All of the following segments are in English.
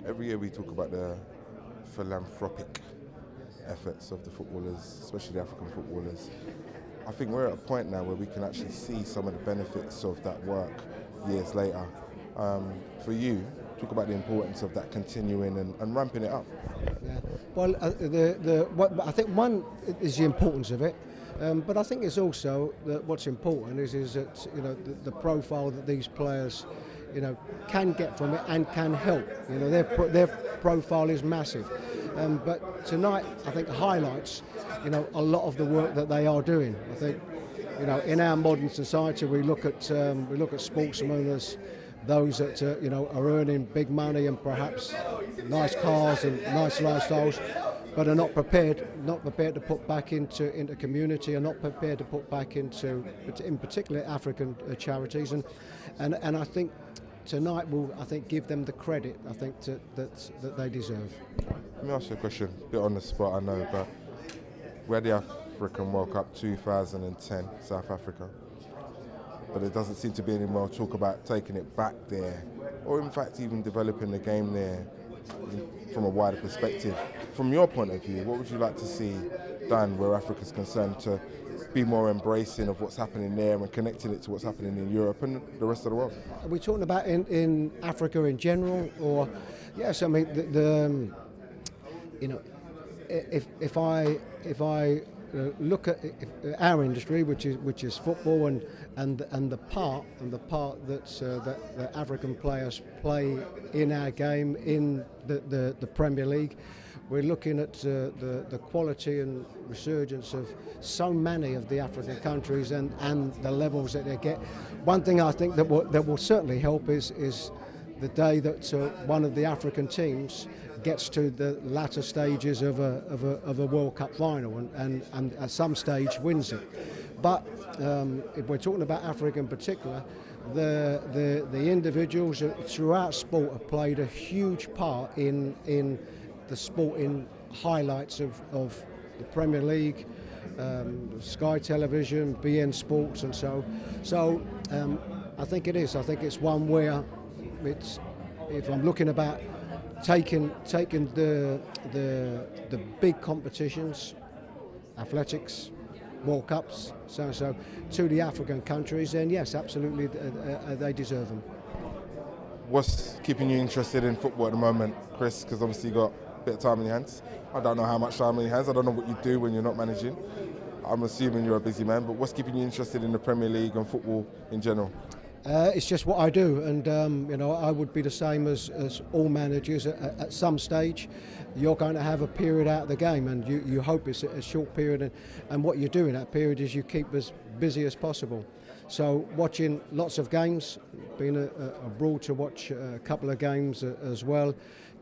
Every year we talk about the philanthropic efforts of the footballers, especially the African footballers. I think we're at a point now where we can actually see some of the benefits of that work years later. For you, talk about the importance of that continuing and ramping it up. Yeah. Well, what I think one is the importance of it, but I think it's also that what's important is that the profile that these players can get from it and can help. Their profile is massive, but tonight I think highlights a lot of the work that they are doing. I think in our modern society we look at sportsmen as those that are earning big money and perhaps nice cars and nice lifestyles, but are not prepared to put back into community, and not prepared to put back into, in particular, African charities, and I think tonight will give them the credit that they deserve. Let me ask you a question, a bit on the spot I know, but we had the African World Cup 2010, South Africa. But there doesn't seem to be any more talk about taking it back there, or in fact even developing the game there from a wider perspective. From your point of view, what would you like to see done where Africa's concerned to be more embracing of what's happening there and connecting it to what's happening in Europe and the rest of the world? Are we talking about in Africa in general, or yes? I mean, if I look at our industry, which is football, and the part that the African players play in our game in the Premier League, we're looking at the quality and resurgence of so many of the African countries and the levels that they get. One thing I think that will certainly help is the day that one of the African teams gets to the latter stages of a World Cup final and at some stage wins it. But if we're talking about Africa in particular, the individuals throughout sport have played a huge part in the sporting highlights of the Premier League, Sky Television, BN Sports, and so. I think it is. I think it's one where it's, if I'm looking about taking the big competitions, athletics, World Cups, so to the African countries, then yes, absolutely, they deserve them. What's keeping you interested in football at the moment, Chris? Because obviously you've got a bit of time in your hands. I don't know how much time in your hands. I don't know what you do when you're not managing. I'm assuming you're a busy man, but what's keeping you interested in the Premier League and football in general? It's just what I do, and I would be the same as all managers. At some stage, you're going to have a period out of the game, and you hope it's a short period. And what you do in that period is you keep as busy as possible. So watching lots of games, being abroad to watch a couple of games as well,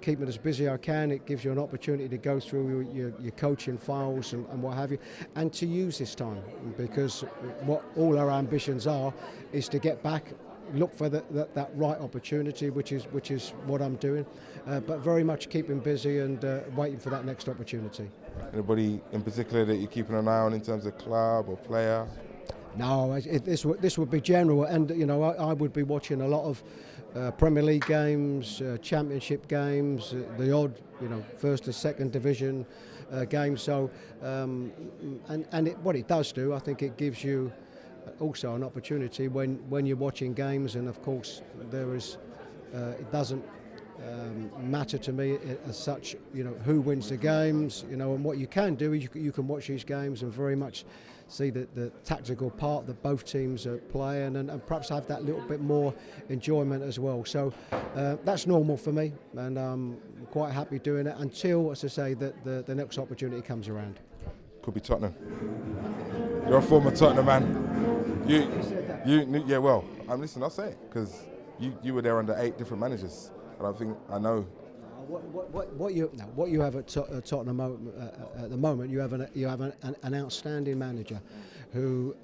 keeping as busy as I can. It gives you an opportunity to go through your coaching files and what have you, and to use this time, because what all our ambitions are is to get back, look for that right opportunity, which is what I'm doing, but very much keeping busy and waiting for that next opportunity. Anybody in particular that you're keeping an eye on in terms of club or player? No, this would be general, and I would be watching a lot of Premier League games, Championship games, the odd first and second division games. So, what it does do, I think it gives you also an opportunity when you're watching games, and of course there is it doesn't matter to me as such, who wins the games, and what you can do is you can watch these games and very much see the tactical part that both teams are playing, and perhaps have that little bit more enjoyment as well. So that's normal for me, and I'm quite happy doing it until, as I say, that the next opportunity comes around. Could be Tottenham. You're a former Tottenham man. Yeah, well, listen, I'll say it, because you were there under 8 different managers. And I know. What you have at Tottenham at the moment, you have an outstanding manager, who,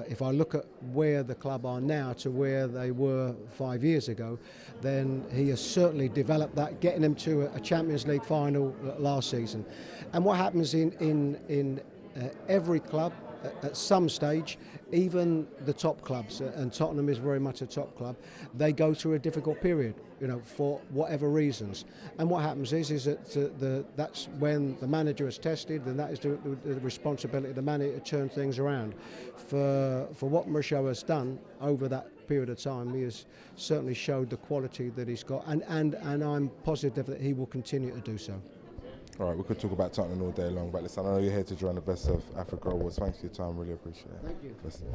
if I look at where the club are now to where they were 5 years ago, then he has certainly developed that, getting them to a Champions League final last season. And what happens in every club at some stage, even the top clubs, and Tottenham is very much a top club, they go through a difficult period, for whatever reasons. And what happens is that that's when the manager is tested, and that is the responsibility of the manager to turn things around. For what Mauricio has done over that period of time, he has certainly showed the quality that he's got, and I'm positive that he will continue to do so. All right, we could talk about Tottenham all day long, but listen, I know you're here to join the Best of Africa Awards. Thanks for your time, really appreciate it. Thank you. Listen.